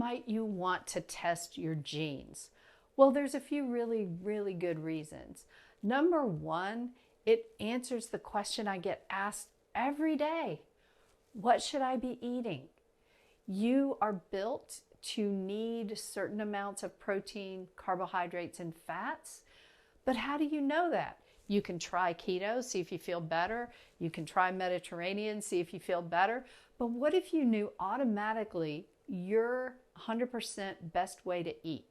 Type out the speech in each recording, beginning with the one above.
might you want to test your genes? Well, there's a few really, really good reasons. Number one, it answers the question I get asked every day. What should I be eating? You are built to need certain amounts of protein, carbohydrates, and fats. But how do you know that? You can try keto, see if you feel better. You can try Mediterranean, see if you feel better. But what if you knew automatically your 100% best way to eat?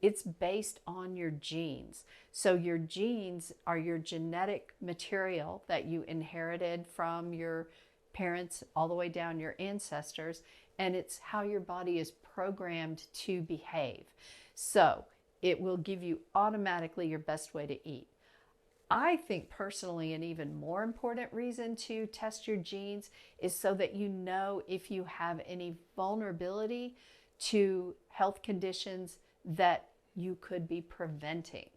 It's based on your genes. So your genes are your genetic material that you inherited from your parents all the way down your ancestors, and it's how your body is programmed to behave. So it will give you automatically your best way to eat. I think personally an even more important reason to test your genes is so that you know if you have any vulnerability to health conditions that you could be preventing.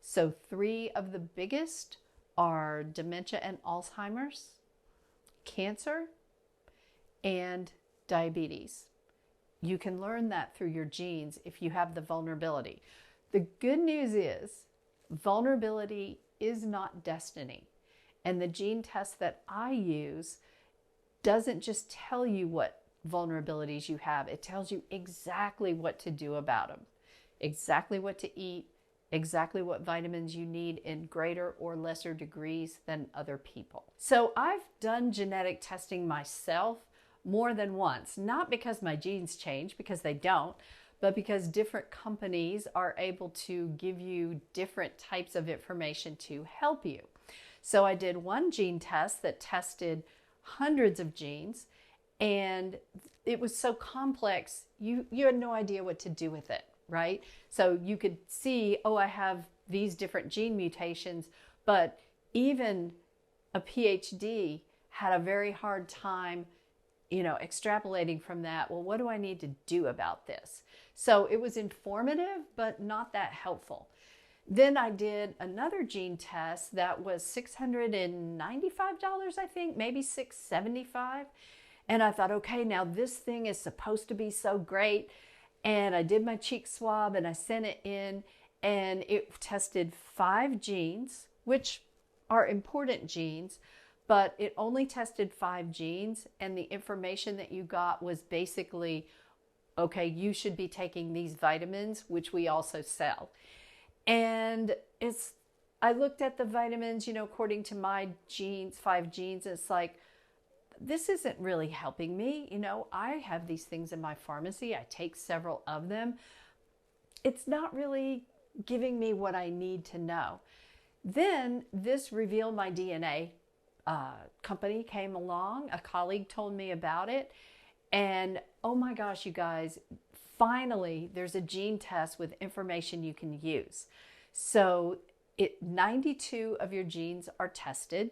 So 3 of the biggest are dementia and Alzheimer's, cancer, and diabetes. You can learn that through your genes if you have the vulnerability. The good news is vulnerability is not destiny. And the gene test that I use doesn't just tell you what vulnerabilities you have. It tells you exactly what to do about them, exactly what to eat, exactly what vitamins you need in greater or lesser degrees than other people. So I've done genetic testing myself more than once, not because my genes change, because they don't, but because different companies are able to give you different types of information to help you. So I did one gene test that tested hundreds of genes, and it was so complex, you had no idea what to do with it, right? So you could see, oh, I have these different gene mutations, but even a PhD had a very hard time extrapolating from that, well, what do I need to do about this? So it was informative, but not that helpful. Then I did another gene test that was $695, I think, maybe $675. And I thought, okay, now this thing is supposed to be so great. And I did my cheek swab and I sent it in, and it tested 5 genes, which are important genes, but it only tested 5 genes, and the information that you got was basically, okay, you should be taking these vitamins, which we also sell. And I looked at the vitamins, according to my genes, 5 genes, and it's like, this isn't really helping me. I have these things in my pharmacy. I take several of them. It's not really giving me what I need to know. Then this Reveal My DNA company came along. A colleague told me about it. And oh my gosh, you guys, finally there's a gene test with information you can use. So 92 of your genes are tested,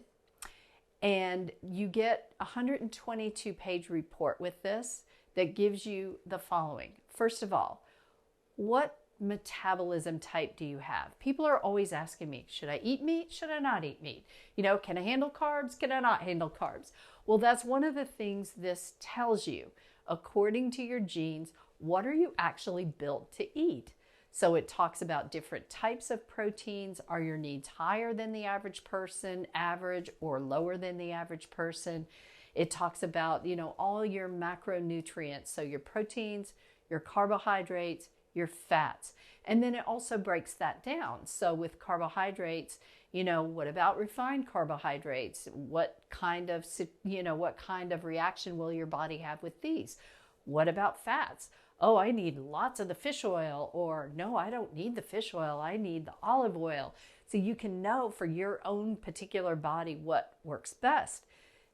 and you get a 122-page report with this that gives you the following. First of all, what metabolism type do you have? People are always asking me, should I eat meat? Should I not eat meat? Can I handle carbs? Can I not handle carbs? Well, that's one of the things this tells you. According to your genes, what are you actually built to eat? So it talks about different types of proteins. Are your needs higher than the average person, average, or lower than the average person? It talks about, all your macronutrients. So your proteins, your carbohydrates, your fats. And then it also breaks that down. So with carbohydrates, what about refined carbohydrates? What kind of reaction will your body have with these? What about fats? Oh, I need lots of the fish oil, or no, I don't need the fish oil. I need the olive oil. So you can know for your own particular body what works best.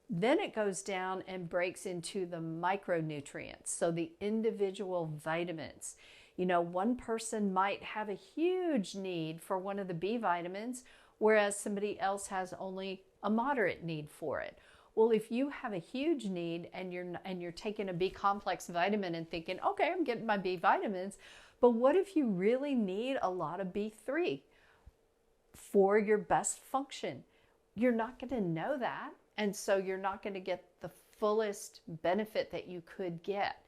Then it goes down and breaks into the micronutrients. So the individual vitamins. One person might have a huge need for one of the B vitamins, whereas somebody else has only a moderate need for it. Well, if you have a huge need and you're taking a B complex vitamin and thinking, okay, I'm getting my B vitamins, but what if you really need a lot of B3 for your best function? You're not going to know that, and so you're not going to get the fullest benefit that you could get.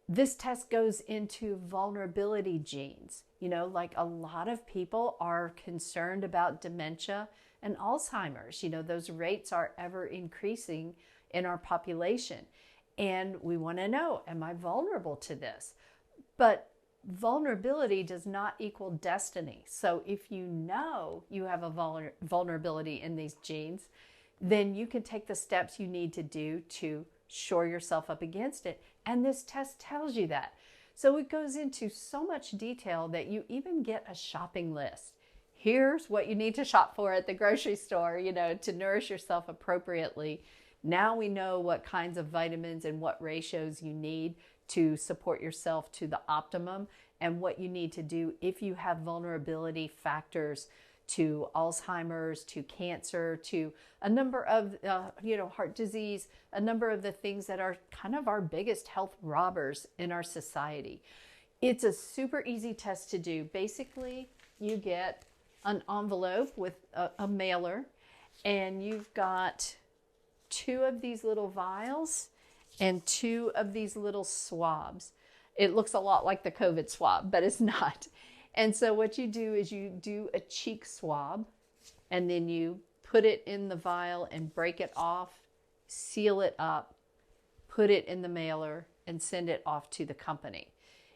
This test goes into vulnerability genes. Like a lot of people are concerned about dementia and Alzheimer's. Those rates are ever increasing in our population. And we want to know, am I vulnerable to this? But vulnerability does not equal destiny. So if you know you have a vulnerability in these genes, then you can take the steps you need to do to shore yourself up against it. And this test tells you that. So it goes into so much detail that you even get a shopping list. Here's what you need to shop for at the grocery store, to nourish yourself appropriately. Now we know what kinds of vitamins and what ratios you need to support yourself to the optimum, and what you need to do if you have vulnerability factors to Alzheimer's, to cancer, to a number of, heart disease, a number of the things that are kind of our biggest health robbers in our society. It's a super easy test to do. Basically, you get an envelope with a mailer, and you've got 2 of these little vials and 2 of these little swabs. It looks a lot like the COVID swab, but it's not. And so what you do is you do a cheek swab, and then you put it in the vial and break it off, seal it up, put it in the mailer, and send it off to the company.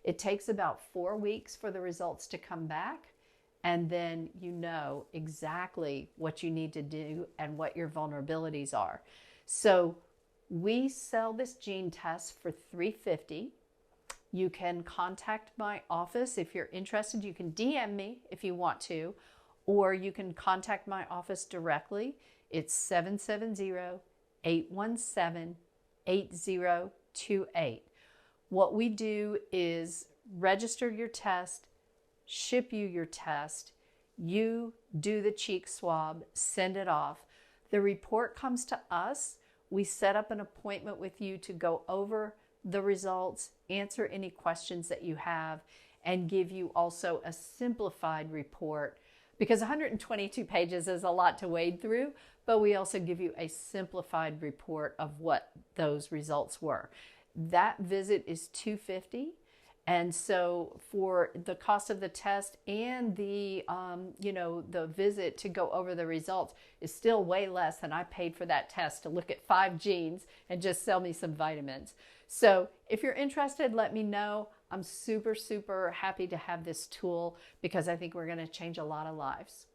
It takes about 4 weeks for the results to come back, and then you know exactly what you need to do and what your vulnerabilities are. So we sell this gene test for $350. You can contact my office if you're interested. You can DM me if you want to, or you can contact my office directly. It's 770-817-8028. What we do is register your test, ship you your test, you do the cheek swab, send it off. The report comes to us. We set up an appointment with you to go over the results, answer any questions that you have, and give you also a simplified report, because 122 pages is a lot to wade through, but we also give you a simplified report of what those results were. That visit is $250. And so for the cost of the test and the visit to go over the results is still way less than I paid for that test to look at 5 genes and just sell me some vitamins. So if you're interested, let me know. I'm super, super happy to have this tool, because I think we're going to change a lot of lives.